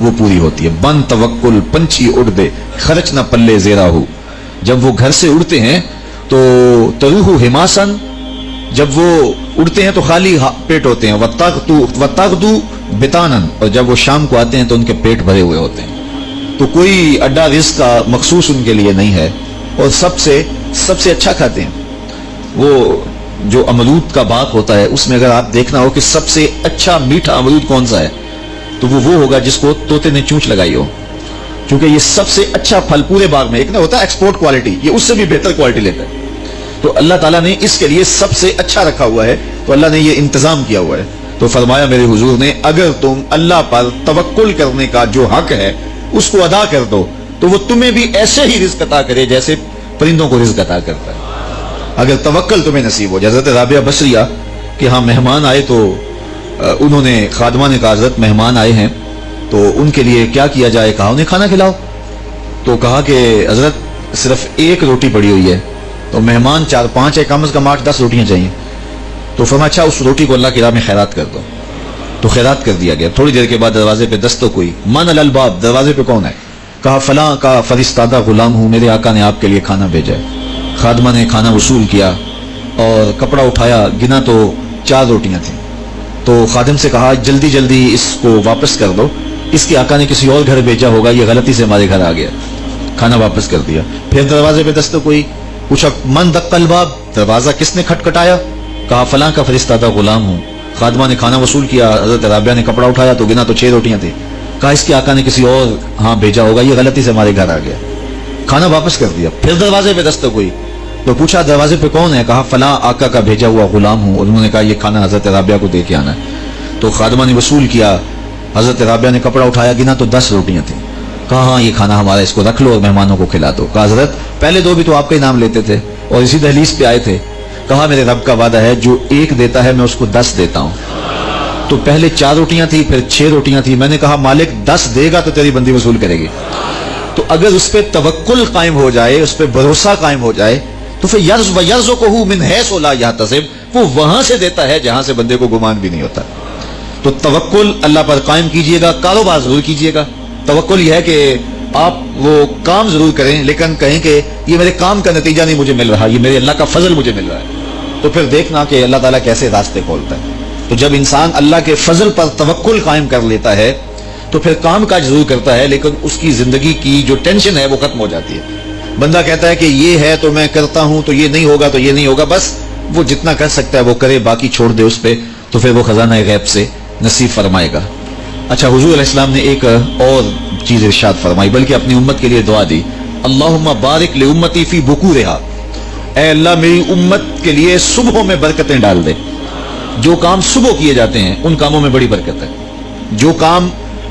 وہ پوری ہوتی ہے. بن توکل پنچھی اڑ دے خرچ نہ پلے زیرا ہو. جب وہ گھر سے اڑتے ہیں تو تروح ہماسن، جب وہ اڑتے ہیں تو خالی پیٹ ہوتے ہیں. وتغدو بتانن، اور جب وہ شام کو آتے ہیں تو ان کے پیٹ بھرے ہوئے ہوتے ہیں. تو کوئی اڈا رزق کا مخصوص ان کے لیے نہیں ہے، اور سب سے اچھا کھاتے ہیں. وہ جو امرود کا باغ ہوتا ہے اس میں اگر آپ دیکھنا ہو کہ سب سے اچھا میٹھا امرود کون سا ہے تو وہ ہوگا جس کو طوطے نے چونچ لگائی ہو، کیونکہ یہ سب سے اچھا پھل پورے باغ میں. ایک نہ ہوتا ہے ایکسپورٹ کوالٹی، یہ اس سے بھی بہتر کوالٹی لیتا ہے. تو اللہ تعالیٰ نے اس کے لیے سب سے اچھا رکھا ہوا ہے، تو اللہ نے یہ انتظام کیا ہوا ہے. تو فرمایا میرے حضور نے اگر تم اللہ پر توکل کرنے کا جو حق ہے اس کو ادا کر دو تو وہ تمہیں بھی ایسے ہی رزق عطا کرے جیسے پرندوں کو رزق عطا کرتا ہے، اگر توکل تمہیں نصیب ہو. حضرت رابعہ بصریہ کہ ہاں مہمان آئے تو انہوں نے خادمہ نے کہا حضرت مہمان آئے ہیں تو ان کے لیے کیا کیا جائے. کہا انہیں کھانا کھلاؤ. تو کہا کہ حضرت صرف ایک روٹی پڑی ہوئی ہے تو مہمان 4-5 ہے، کم از کم 8-10 روٹیاں چاہیے. تو فرمایا اچھا اس روٹی کو اللہ کی راہ میں خیرات کر دو. تو خیرات کر دیا گیا. تھوڑی دیر کے بعد دروازے پہ دستک ہوئی. من الباب، دروازے پہ کون ہے؟ کہا فلاں کا فرستادہ غلام ہوں، میرے آقا نے آپ کے لیے کھانا بھیجا ہے. خادمہ نے کھانا وصول کیا اور کپڑا اٹھایا، گنا تو 4 روٹیاں تھیں. تو خادم سے کہا جلدی جلدی اس کو واپس کر دو، اس کے آقا نے کسی اور گھر بھیجا ہوگا، یہ غلطی سے ہمارے گھر آ گیا. کھانا واپس کر دیا. پھر دروازے پہ دستک ہوئی. پوچھا من دق الباب، دروازہ کس نے کھٹکھٹایا؟ کہا فلاں کا فرستادہ غلام ہوں. خادمہ نے کھانا وصول کیا. حضرت رابعہ نے کپڑا اٹھایا تو گنا تو 6 روٹیاں تھیں. کہا اس کے آقا نے کسی اور بھیجا ہوگا، یہ غلطی سے ہمارے گھر آ گیا. کھانا واپس کر دیا. پھر دروازے پہ دستک ہوئی تو پوچھا دروازے پہ کون ہے؟ کہا فلاں آقا کا بھیجا ہوا غلام ہوں. اور انہوں نے کہا یہ کھانا حضرت رابعہ کو دے کے آنا ہے. تو خادمہ نے وصول کیا. حضرت رابعہ نے کپڑا اٹھایا، گنا تو 10 روٹیاں تھیں. کہا ہاں یہ کھانا ہمارا، اس کو رکھ لو اور مہمانوں کو کھلا دو. کہا حضرت پہلے 2 بھی تو آپ کا ہی نام لیتے تھے اور اسی دہلیز پہ آئے تھے. کہا میرے رب کا وعدہ ہے جو 1 دیتا ہے میں اس کو 10 دیتا ہوں. تو پہلے 4 روٹیاں تھی، پھر 6 روٹیاں تھی. میں نے کہا مالک 10 دے گا تو تیری بندی وصول کرے گی. تو اگر اس پہ توکل قائم ہو جائے، اس پہ بھروسہ قائم ہو جائے تو پھر یرزقہ من حیث لا یحتسب، وہ وہاں سے دیتا ہے جہاں سے بندے کو گمان بھی نہیں ہوتا. تو توکل اللہ پر قائم کیجئے گا. کاروبار ضرور کیجئے گا. توکل یہ ہے کہ آپ وہ کام ضرور کریں لیکن کہیں کہ یہ میرے کام کا نتیجہ نہیں مجھے مل رہا، یہ میرے اللہ کا فضل مجھے مل رہا ہے. تو پھر دیکھنا کہ اللہ تعالیٰ کیسے راستے کھولتا ہے. تو جب انسان اللہ کے فضل پر توکل قائم کر لیتا ہے تو پھر کام کاج ضرور کرتا ہے لیکن اس کی زندگی کی جو ٹینشن ہے وہ ختم ہو جاتی ہے. بندہ کہتا ہے کہ یہ ہے تو میں کرتا ہوں، تو یہ نہیں ہوگا تو یہ نہیں ہوگا، بس وہ جتنا کر سکتا ہے وہ کرے، باقی چھوڑ دے اس پہ، تو پھر وہ خزانہ غیب سے نصیب فرمائے گا. اچھا حضور علیہ السلام نے ایک اور چیز ارشاد فرمائی، بلکہ اپنی امت کے لیے دعا دی. اللہم بارک لامتی فی بکورہا، اے اللہ میری امت کے لیے صبحوں میں برکتیں ڈال دے. جو کام صبح کیے جاتے ہیں ان کاموں میں بڑی برکت ہے. جو کام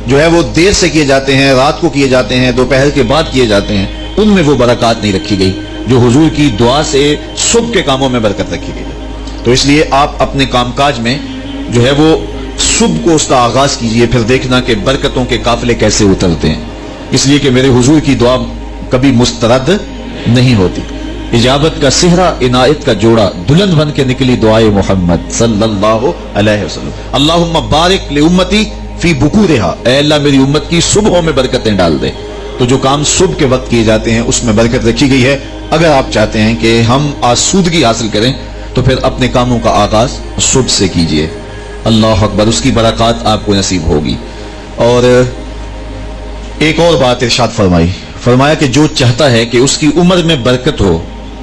جو ہے وہ دیر سے کیے جاتے ہیں، رات کو کیے جاتے ہیں، دوپہر کے بعد کیے جاتے ہیں، ان میں وہ برکات نہیں رکھی گئی جو حضور کی دعا سے صبح کے کاموں میں برکت رکھی گئی. تو اس لیے آپ اپنے کام کاج میں جو ہے وہ صبح کو اس کا آغاز کیجئے، پھر دیکھنا کہ برکتوں کے قافلے کیسے اترتے ہیں. اس لیے کہ میرے حضور کی دعا کبھی مسترد نہیں ہوتی. اجابت کا صحرا، عنایت کا جوڑا، دلہن بن کے نکلی دعائے محمد صلی اللہ علیہ وسلم. اللہم بارک لامتی فی بکورہا، اے اللہ میری امت کی صبحوں میں برکتیں ڈال دے. تو جو کام صبح کے وقت کیے جاتے ہیں اس میں برکت رکھی گئی ہے. اگر آپ چاہتے ہیں کہ ہم آسودگی حاصل کریں تو پھر اپنے کاموں کا آغاز صبح سے کیجئے. اللہ اکبر، اس کی برکات آپ کو نصیب ہوگی. اور ایک اور بات ارشاد فرمایا کہ جو چاہتا ہے کہ اس کی عمر میں برکت ہو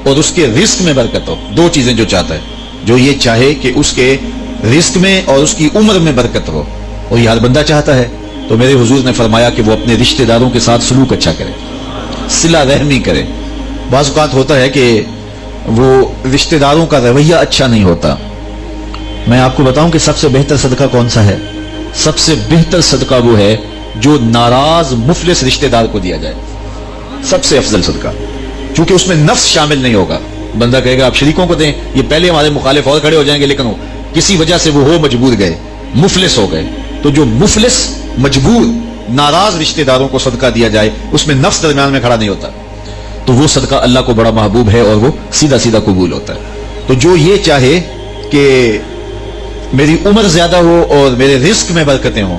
اور اس کے رزق میں برکت ہو، 2 چیزیں جو چاہتا ہے، جو یہ چاہے کہ اس کے رزق میں اور اس کی عمر میں برکت ہو، اور یہ ہر بندہ چاہتا ہے، تو میرے حضور نے فرمایا کہ وہ اپنے رشتہ داروں کے ساتھ سلوک اچھا کرے، صلہ رحمی کرے. بعض اوقات ہوتا ہے کہ وہ رشتہ داروں کا رویہ اچھا نہیں ہوتا. میں آپ کو بتاؤں کہ سب سے بہتر صدقہ کون سا ہے؟ سب سے بہتر صدقہ وہ ہے جو ناراض مفلس رشتہ دار کو دیا جائے. سب سے افضل صدقہ، کیونکہ اس میں نفس شامل نہیں ہوگا. بندہ کہے گا آپ شریکوں کو دیں، یہ پہلے ہمارے مخالف اور کھڑے ہو جائیں گے، لیکن وہ کسی وجہ سے وہ مجبور گئے، مفلس ہو گئے. تو جو مفلس مجبور ناراض رشتہ داروں کو صدقہ دیا جائے اس میں نفس درمیان میں کھڑا نہیں ہوتا، تو وہ صدقہ اللہ کو بڑا محبوب ہے اور وہ سیدھا سیدھا قبول ہوتا ہے. تو جو یہ چاہے کہ میری عمر زیادہ ہو اور میرے رزق میں برکتیں ہوں،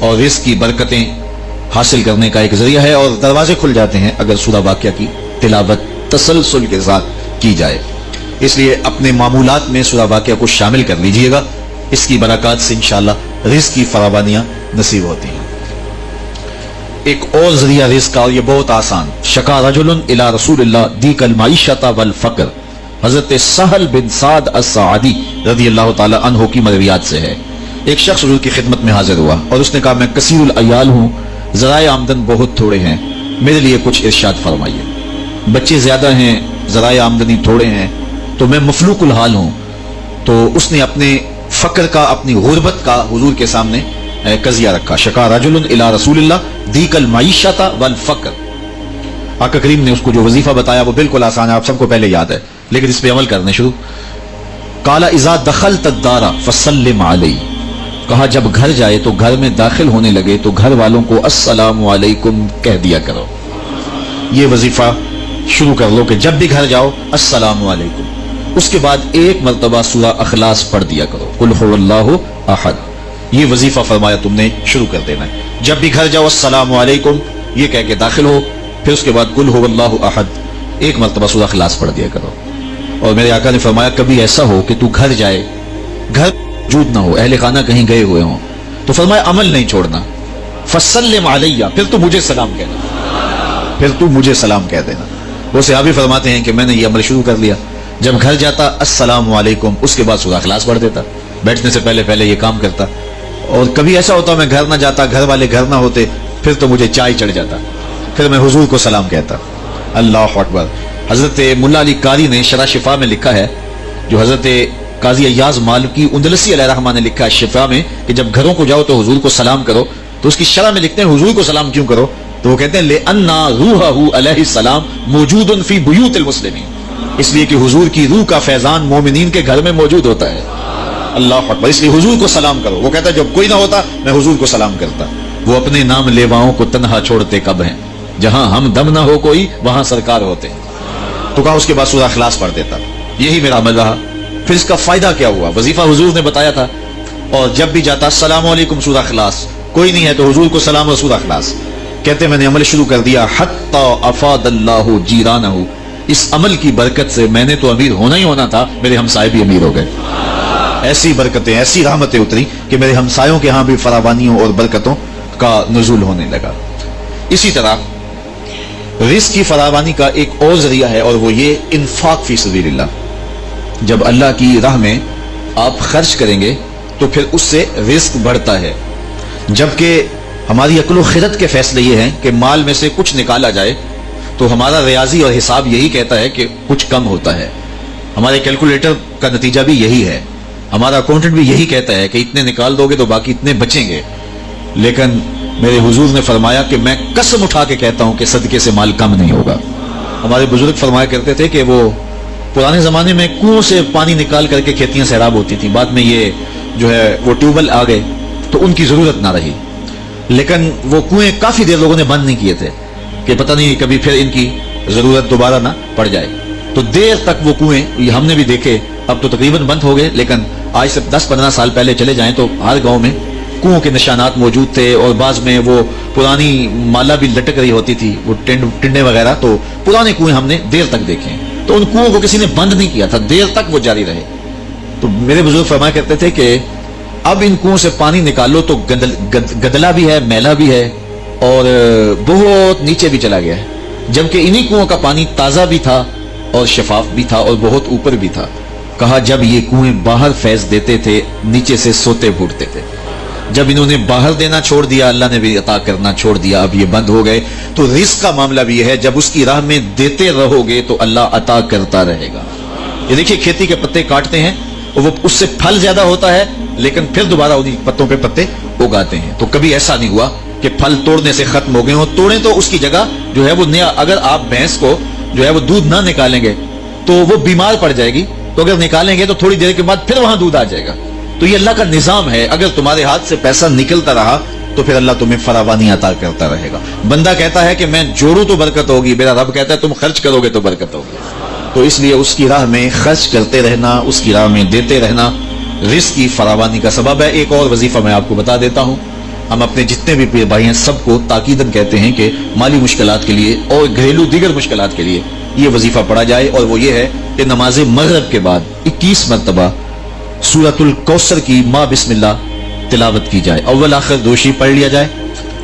اور رزق کی برکتیں حاصل کرنے کا ایک ذریعہ ہے، اور دروازے کھل جاتے ہیں اگر سورہ واقعہ کی تلاوت تسلسل کے ساتھ کی جائے۔ اس لیے اپنے معمولات میں سورہ واقعہ کو شامل کر لیجئے گا، اس کی برکات سے انشاءاللہ رزق کی فراوانیاں نصیب ہوتی ہیں۔ ایک اور ذریعہ رزق کا، اور یہ بہت آسان، شکا رجل الی رسول اللہ دیک المعیشۃ والفقر، حضرت سہل بن سعد الساعدی رضی اللہ تعالی عنہ کی مرویات سے ہے۔ ایک شخص حضور کی خدمت میں حاضر ہوا اور اس نے کہا میں کثیر العیال ہوں، ذرائع آمدن بہت تھوڑے ہیں، میرے لیے کچھ ارشاد فرمائیے۔ بچے زیادہ ہیں، ذرائع آمدنی تھوڑے ہیں، تو میں مفلوق الحال ہوں۔ تو اس نے اپنے فقر کا، اپنی غربت کا حضور کے سامنے قضیہ رکھا۔ شکا رجل الی رسول اللہ دیک المعیشۃ والفقر۔ آقا کریم نے اس کو جو وظیفہ بتایا وہ بالکل آسان ہے، آپ سب کو پہلے یاد ہے، لیکن اس پہ عمل کرنے شروع۔ قال اذا دخلت الدار فسلم علی، کہا جب گھر جائے تو گھر میں داخل ہونے لگے تو گھر والوں کو السلام علیکم کہہ دیا کرو۔ یہ وظیفہ شروع کر لو کہ جب بھی گھر جاؤ السلام علیکم، اس کے بعد ایک مرتبہ سورہ اخلاص پڑھ دیا کرو، قل هو اللہ احد۔ یہ وظیفہ فرمایا تم نے شروع کر دینا ہے، جب بھی گھر جاؤ السلام علیکم یہ کہہ کے داخل ہو، پھر اس کے بعد قل هو اللہ احد ایک مرتبہ سورہ اخلاص پڑھ دیا کرو۔ اور میرے آقا نے فرمایا کبھی ایسا ہو کہ تو گھر جائے، گھر موجود نہ ہو، اہل خانہ کہیں گئے ہوئے ہوں، تو فرمایا عمل نہیں چھوڑنا، فسلم علیہ، پھر تو مجھے سلام کہنا، پھر تو مجھے سلام کہہ دینا۔ وہ صحابی فرماتے ہیں کہ میں نے یہ عمل شروع کر لیا، جب گھر جاتا السلام علیکم، اس کے بعد سورہ اخلاص پڑھ دیتا، بیٹھنے سے پہلے یہ کام کرتا۔ اور کبھی ایسا ہوتا میں گھر نہ جاتا، گھر والے گھر نہ ہوتے، پھر تو مجھے چائے چڑھ جاتا، پھر میں حضور کو سلام کہتا۔ اللہ اکبر۔ حضرت ملا علی قاری نے شرح شفا میں لکھا ہے، جو حضرت قاضی ایاز مالکی اندلسی علیہ الرحمہ نے لکھا ہے شفا میں، کہ جب گھروں کو جاؤ تو حضور کو سلام کرو، تو اس کی شرح میں لکھتے ہیں حضور کو سلام کیوں کرو، تو وہ کہتے ہیں لِأَنَّا رُوحَهُ علیہ السلام موجود فی بیوت المسلمین، اس لیے کہ حضور کی روح کا فیضان مومنین کے گھر میں موجود ہوتا ہے۔ اللہ اکبر۔ اس لیے حضور کو سلام کرو۔ وہ کہتا ہے جب کوئی نہ ہوتا میں حضور کو سلام کرتا۔ وہ اپنے نام لیواؤں کو تنہا چھوڑتے کب ہیں، جہاں ہم دم نہ ہو کوئی وہاں سرکار ہوتے ہیں۔ تو کہا اس کے بعد سورہ اخلاص پڑھ دیتا۔ یہی میرا عمل رہا۔ پھر اس کا فائدہ کیا ہوا؟ وظیفہ حضور نے بتایا تھا، اور جب بھی جاتا السلام علیکم سورہ اخلاص، کوئی نہیں ہے تو حضور کو سلام اور سورہ اخلاص کہتے میں نے عمل شروع کر دیا، حتی افاد اللہ جیرانہ، اس عمل کی برکت سے میں نے تو امیر ہونا ہی ہونا تھا، میرے ہمسائے بھی امیر ہو گئے۔ ایسی برکتیں، ایسی رحمتیں اتری کہ میرے ہمسایوں کے ہاں بھی فراوانیوں اور برکتوں کا نزول ہونے لگا۔ اسی طرح رزق کی فراوانی کا ایک اور ذریعہ ہے، اور وہ یہ انفاق فی سبیل اللہ۔ جب اللہ کی راہ میں آپ خرچ کریں گے تو پھر اس سے رزق بڑھتا ہے، جبکہ ہماری عقل و خرد کے فیصلے یہ ہیں کہ مال میں سے کچھ نکالا جائے تو ہمارا ریاضی اور حساب یہی کہتا ہے کہ کچھ کم ہوتا ہے، ہمارے کیلکولیٹر کا نتیجہ بھی یہی ہے، ہمارا اکاؤنٹنٹ بھی یہی کہتا ہے کہ اتنے نکال دو گے تو باقی اتنے بچیں گے۔ لیکن میرے حضور نے فرمایا کہ میں قسم اٹھا کے کہتا ہوں کہ صدقے سے مال کم نہیں ہوگا۔ ہمارے بزرگ فرمایا کرتے تھے کہ وہ پرانے زمانے میں کنویں سے پانی نکال کر کے کھیتیاں سیراب ہوتی تھیں، بعد میں یہ جو ہے وہ ٹیوبویل آ گئے تو ان کی ضرورت نہ رہی، لیکن وہ کنویں کافی دیر لوگوں نے بند نہیں کیے تھے کہ پتہ نہیں کبھی پھر ان کی ضرورت دوبارہ نہ پڑ جائے، تو دیر تک وہ کنویں، یہ ہم نے بھی دیکھے، اب تو تقریباً بند ہو گئے، لیکن آج سے 10-15 سال پہلے چلے جائیں تو ہر گاؤں میں کنووں کے نشانات موجود تھے، اور بعض میں وہ پرانی مالا بھی لٹک رہی ہوتی تھی، وہ ٹنڈے وغیرہ، تو پرانے کنویں ہم نے دیر تک دیکھے، تو ان کنووں کو کسی نے بند نہیں کیا تھا، دیر تک وہ جاری رہے۔ تو میرے بزرگ فرمایا کرتے تھے کہ اب ان کنووں سے پانی نکالو تو گدلا بھی ہے، میلا بھی ہے، اور بہت نیچے بھی چلا گیا ہے، جبکہ انہی کنووں کا پانی تازہ بھی تھا اور شفاف بھی تھا اور بہت اوپر بھی تھا۔ کہا جب یہ کنویں باہر فیض دیتے تھے نیچے سے سوتے پھوٹتے تھے، جب انہوں نے باہر دینا چھوڑ دیا اللہ نے بھی عطا کرنا چھوڑ دیا، اب یہ بند ہو گئے۔ تو رزق کا معاملہ بھی یہ ہے، جب اس کی راہ میں دیتے رہو گے تو اللہ عطا کرتا رہے گا۔ یہ دیکھیے کھیتی کے پتے کاٹتے ہیں اور وہ اس سے پھل زیادہ ہوتا ہے، لیکن پھر دوبارہ انہی پتوں پہ پتے اگاتے ہیں، تو کبھی ایسا نہیں ہوا کہ پھل توڑنے سے ختم ہو گئے ہوں، توڑیں تو اس کی جگہ جو ہے وہ نیا، اگر آپ بھینس کو جو ہے وہ دودھ نہ نکالیں گے تو وہ بیمار پڑ جائے گی، تو اگر نکالیں گے تو تھوڑی دیر کے بعد پھر وہاں دودھ آ جائے گا۔ تو یہ اللہ کا نظام ہے، اگر تمہارے ہاتھ سے پیسہ نکلتا رہا تو پھر اللہ تمہیں فراوانی عطا کرتا رہے گا۔ بندہ کہتا ہے کہ میں جوڑوں تو برکت ہوگی، میرا رب کہتا ہے تم خرچ کرو گے تو برکت ہوگی۔ تو اس لیے اس کی راہ میں خرچ کرتے رہنا، اس کی راہ میں دیتے رہنا رزق کی فراوانی کا سبب ہے۔ ایک اور وظیفہ میں آپ کو بتا دیتا ہوں، ہم اپنے جتنے بھی پیر بھائی ہیں سب کو تاکیدن کہتے ہیں کہ مالی مشکلات کے لیے اور گھریلو دیگر مشکلات کے لیے یہ وظیفہ پڑھا جائے، اور وہ یہ ہے کہ نماز مغرب کے بعد 21 مرتبہ سورۃ الکوثر کی ما بسم اللہ تلاوت کی جائے، اول آخر دوشی پڑھ لیا جائے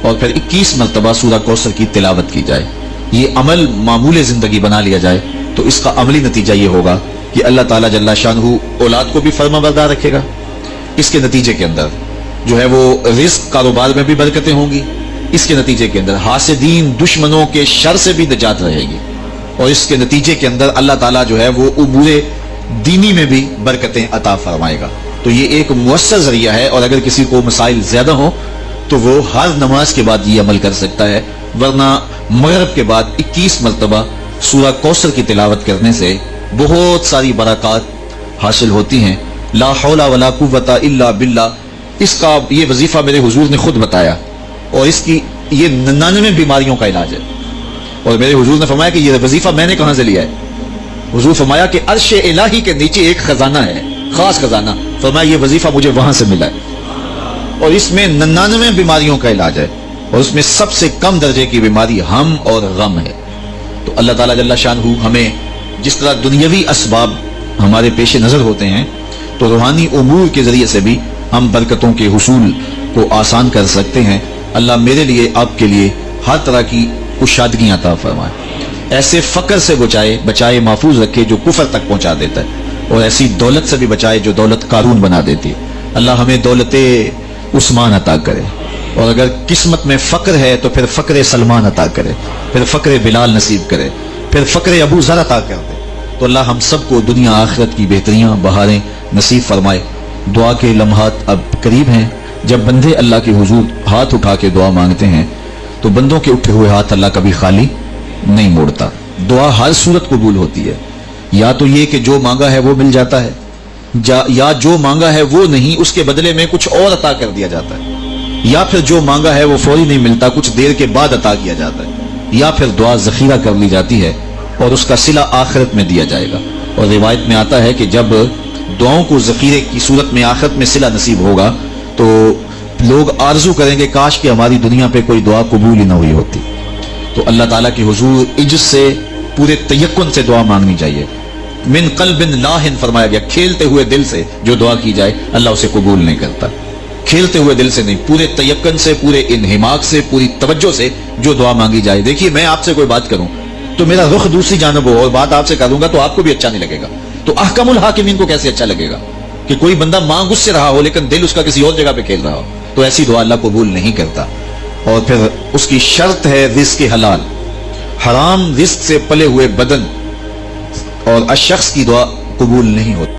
اور پھر 21 مرتبہ سورہ کوثر کی تلاوت کی جائے۔ یہ عمل معمول زندگی بنا لیا جائے تو اس کا عملی نتیجہ یہ ہوگا کہ اللہ تعالیٰ جل شانہ اولاد کو بھی فرما بردار رکھے گا، اس کے نتیجے کے اندر جو ہے وہ رزق کاروبار میں بھی برکتیں ہوں گی، اس کے نتیجے کے اندر حاسدین دشمنوں کے شر سے بھی نجات رہے گی، اور اس کے نتیجے کے اندر اللہ تعالیٰ جو ہے وہ امور دینی میں بھی برکتیں عطا فرمائے گا۔ تو یہ ایک مؤثر ذریعہ ہے، اور اگر کسی کو مسائل زیادہ ہوں تو وہ ہر نماز کے بعد یہ عمل کر سکتا ہے، ورنہ مغرب کے بعد 21 مرتبہ سورہ کوثر کی تلاوت کرنے سے بہت ساری برکات حاصل ہوتی ہیں۔ لا حول ولا قوت الا باللہ، اس کا یہ وظیفہ میرے حضور نے خود بتایا، اور اس کی یہ 99 بیماریوں کا علاج ہے، اور میرے حضور نے فرمایا کہ یہ وظیفہ میں نے کہاں سے لیا ہے؟ حضور فرمایا کہ عرش الہی کے نیچے ایک خزانہ ہے، خاص خزانہ، فرمایا یہ وظیفہ مجھے وہاں سے ملا ہے، اور اس میں 99 بیماریوں کا علاج ہے، اور اس میں سب سے کم درجے کی بیماری ہم اور غم ہے۔ تو اللہ تعالیٰ جل شانہ ہمیں جس طرح دنیاوی اسباب ہمارے پیش نظر ہوتے ہیں تو روحانی امور کے ذریعے سے بھی ہم برکتوں کے حصول کو آسان کر سکتے ہیں۔ اللہ میرے لیے، آپ کے لیے ہر طرح کی کشادگی عطا فرمائے، ایسے فقر سے بچائے محفوظ رکھے جو کفر تک پہنچا دیتا ہے، اور ایسی دولت سے بھی بچائے جو دولت قارون بنا دیتی ہے۔ اللہ ہمیں دولت عثمان عطا کرے، اور اگر قسمت میں فقر ہے تو پھر فقر سلمان عطا کرے، پھر فقر بلال نصیب کرے، پھر فقر ابو ذر عطا کر دے۔ تو اللہ ہم سب کو دنیا آخرت کی بہتریاں بہاریں نصیب فرمائے۔ دعا کے لمحات اب قریب ہیں، جب بندے اللہ کے حضور ہاتھ اٹھا کے دعا مانگتے ہیں تو بندوں کے اٹھے ہوئے ہاتھ اللہ کبھی خالی نہیں موڑتا۔ دعا ہر صورت قبول ہوتی ہے، یا تو یہ کہ جو مانگا ہے وہ مل جاتا ہے، یا جو مانگا ہے وہ نہیں، اس کے بدلے میں کچھ اور عطا کر دیا جاتا ہے، یا پھر جو مانگا ہے وہ فوری نہیں ملتا، کچھ دیر کے بعد عطا کیا جاتا ہے، یا پھر دعا ذخیرہ کر لی جاتی ہے اور اس کا صلہ آخرت میں دیا جائے گا۔ اور روایت میں آتا ہے کہ جب دعاؤں کو ذخیرے کی صورت میں آخرت میں صلہ نصیب ہوگا تو لوگ آرزو کریں گے کاش کہ ہماری دنیا پہ کوئی دعا قبول ہی نہ ہوئی ہوتی۔ تو اللہ تعالیٰ کے حضور عجز سے پورے تیقن سے دعا مانگنی چاہیے، من قلب لاہن فرمایا گیا، کھیلتے ہوئے دل سے جو دعا کی جائے اللہ اسے قبول نہیں کرتا، کھیلتے ہوئے دل سے نہیں، پورے تیقن سے، پورے انہماک سے، پوری توجہ سے جو دعا مانگی جائے۔ دیکھیے میں آپ سے کوئی بات کروں تو میرا رخ دوسری جانب ہو اور بات آپ سے کروں گا تو آپ کو بھی اچھا نہیں لگے گا، تو احکم الحاکمین کو کیسے اچھا لگے گا کہ کوئی بندہ مانگ اس سے رہا ہو لیکن دل اس کا کسی اور جگہ پہ کھیل رہا ہو؟ تو ایسی دعا اللہ قبول نہیں کرتا، اور پھر اس کی شرط ہے رزق حلال، حرام رزق سے پلے ہوئے بدن اور الشخص کی دعا قبول نہیں ہوتی۔